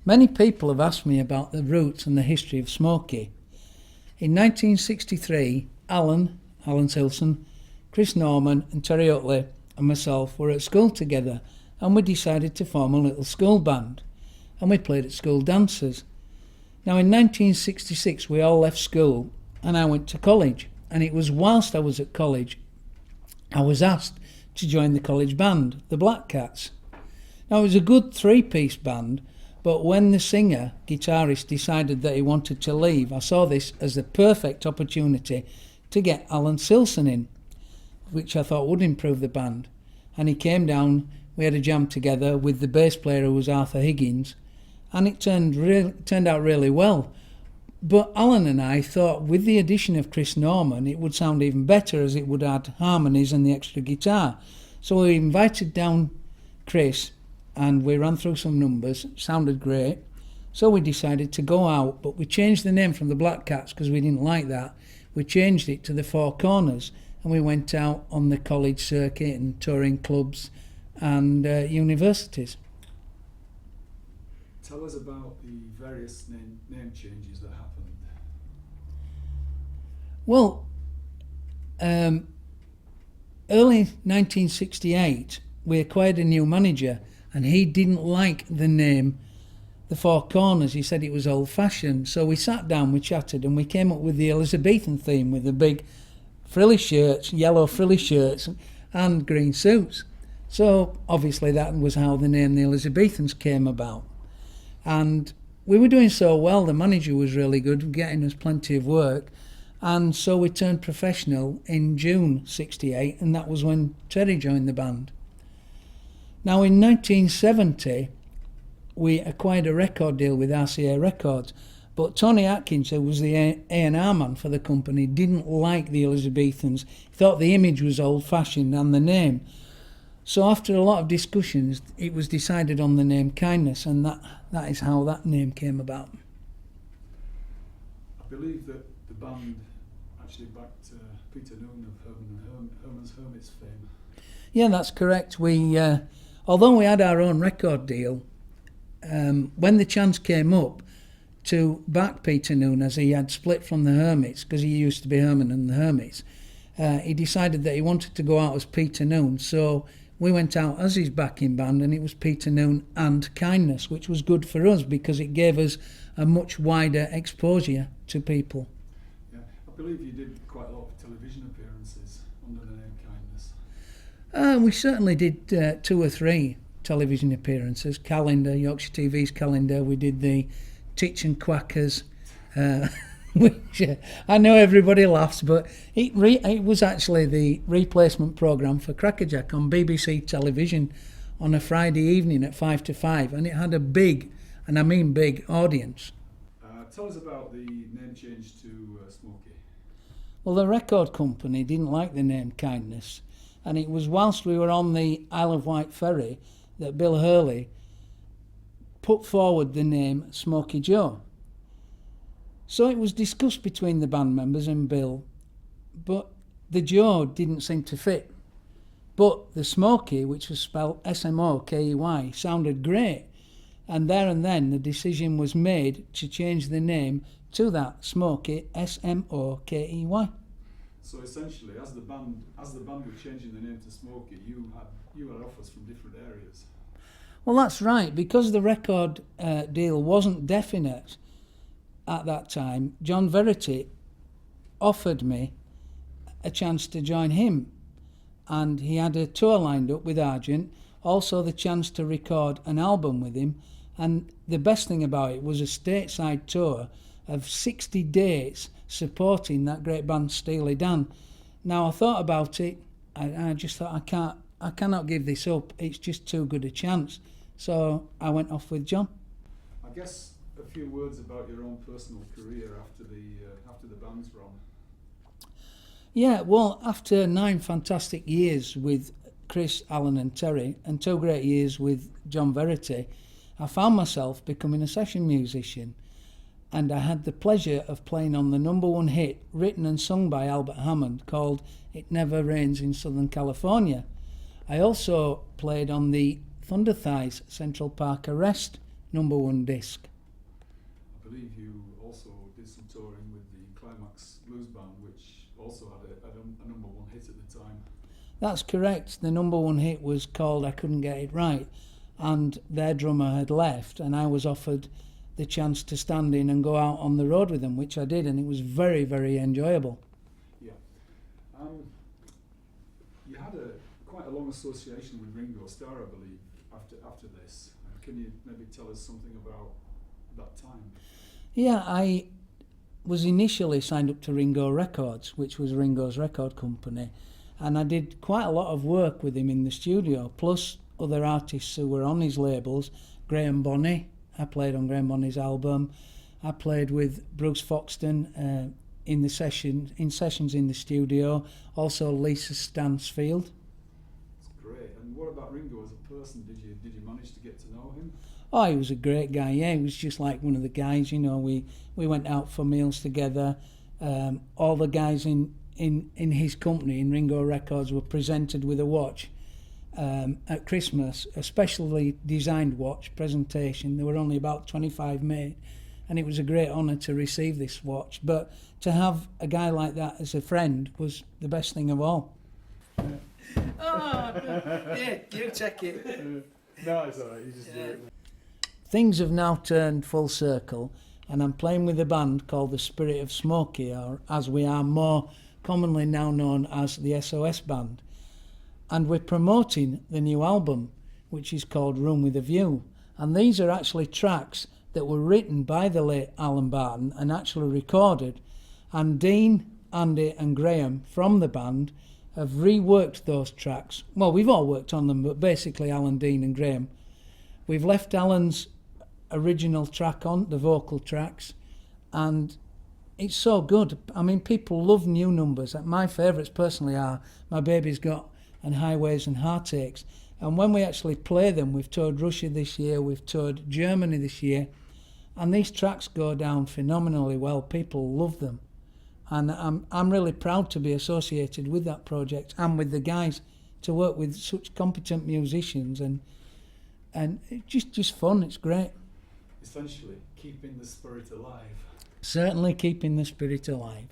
Many people have asked me about the roots and the history of Smokie. In 1963, Alan Silson, Chris Norman and Terry Utley and myself were at school together, and we decided to form a little school band, and we played at school dances. Now in 1966 we all left school and I went to college, and it was whilst I was at college I was asked to join the college band, the Black Cats. Now it was a good 3-piece band, but when the singer, guitarist, decided that he wanted to leave, I saw this as the perfect opportunity to get Alan Silson in, which I thought would improve the band. And he came down, we had a jam together with the bass player, who was Arthur Higgins, and it turned out really well. But Alan and I thought with the addition of Chris Norman it would sound even better, as it would add harmonies and the extra guitar. So we invited down Chris and we ran through some numbers. It sounded great. So we decided to go out, but we changed the name from the Black Cats because we didn't like that. We changed it to the Four Corners, and we went out on the college circuit and touring clubs and universities. Tell us about the various name changes that happened. Well, early 1968 we acquired a new manager, and he didn't like the name the Four Corners. He said it was old-fashioned. So we sat down, we chatted, and we came up with the Elizabethan theme with the big frilly shirts, yellow frilly shirts and green suits. So obviously that was how the name the Elizabethans came about. And we were doing so well, the manager was really good, getting us plenty of work, and so we turned professional in June 68, and that was when Terry joined the band. Now in 1970 we acquired a record deal with RCA Records, but Tony Atkins, who was the A&R man for the company, didn't like the Elizabethans. He thought the image was old-fashioned and the name. So after a lot of discussions, it was decided on the name Kindness, and that is how that name came about. I believe that the band actually backed Peter Noone of Herman's Hermits fame. Yeah, that's correct. We, although we had our own record deal, when the chance came up to back Peter Noone, as he had split from the Hermits, because he used to be Herman and the Hermits, he decided that he wanted to go out as Peter Noone. So we went out as his backing band, and it was Peter Noone and Kindness, which was good for us because it gave us a much wider exposure to people. Yeah, I believe you did quite a lot of television appearances under the name Kindness. We certainly did 2 or 3 television appearances. Calendar, Yorkshire TV's Calendar. We did the Titch and Quackers, which I know everybody laughs, but it was actually the replacement programme for Crackerjack on BBC television on a Friday evening at 5 to 5, and it had a big, and I mean big, audience. Tell us about the name change to Smokie. Well, the record company didn't like the name Kindness, and it was whilst we were on the Isle of Wight ferry that Bill Hurley put forward the name Smokie Joe. So it was discussed between the band members and Bill, but the Joe didn't seem to fit. But the Smokie, which was spelled S-M-O-K-E-Y, sounded great. And there and then the decision was made to change the name to that, Smokie, S-M-O-K-E-Y. So essentially, as the band were changing the name to Smokie, you had offers from different areas. Well, that's right. Because the record deal wasn't definite at that time, John Verity offered me a chance to join him, and he had a tour lined up with Argent, also the chance to record an album with him, and the best thing about it was a stateside tour of 60 dates supporting that great band Steely Dan. Now I thought about it, I just thought I cannot give this up, it's just too good a chance. So I went off with John. I guess a few words about your own personal career after the band's run. Yeah, well, after 9 fantastic years with Chris, Alan and Terry, and 2 great years with John Verity, I found myself becoming a session musician, and I had the pleasure of playing on the #1 hit written and sung by Albert Hammond called It Never Rains in Southern California. I also played on the Thunder Thighs Central Park Arrest #1 disc. I believe you also did some touring with the Climax Blues Band, which also had a #1 hit at the time. That's correct. The #1 hit was called I Couldn't Get It Right, and their drummer had left, and I was offered the chance to stand in and go out on the road with them, which I did, and it was very, very enjoyable. Yeah. You had quite a long association with Ringo Starr, I believe, after this. Can you maybe tell us something about that time? Yeah, I was initially signed up to Ringo Records, which was Ringo's record company, and I did quite a lot of work with him in the studio, plus other artists who were on his labels. Graham Bonney, I played on Graham Bonney's album. I played with Bruce Foxton in sessions in the studio, also Lisa Stansfield. That's great. And what about Ringo as a person? Did you manage to get to know him? Oh, he was a great guy, yeah. He was just like one of the guys, you know. We went out for meals together. All the guys in his company, in Ringo Records, were presented with a watch at Christmas, a specially designed watch presentation. There were only about 25 made, and it was a great honour to receive this watch. But to have a guy like that as a friend was the best thing of all. Oh, yeah, you check it. No, it's all right. You just do it. Things have now turned full circle, and I'm playing with a band called the Spirit of Smokie, or as we are more commonly now known as the SOS Band. And we're promoting the new album, which is called Room with a View. And these are actually tracks that were written by the late Alan Barton and actually recorded. And Dean, Andy and Graham from the band have reworked those tracks. Well, we've all worked on them, but basically Alan, Dean and Graham. We've left Alan's original track on, the vocal tracks, and it's so good. I mean, people love new numbers. My favourites personally are My Baby's Got and Highways and Heartaches. And when we actually play them, we've toured Russia this year, we've toured Germany this year, and these tracks go down phenomenally well. People love them. And I'm really proud to be associated with that project and with the guys, to work with such competent musicians, and it's just fun. It's great. Essentially, keeping the spirit alive. Certainly keeping the spirit alive.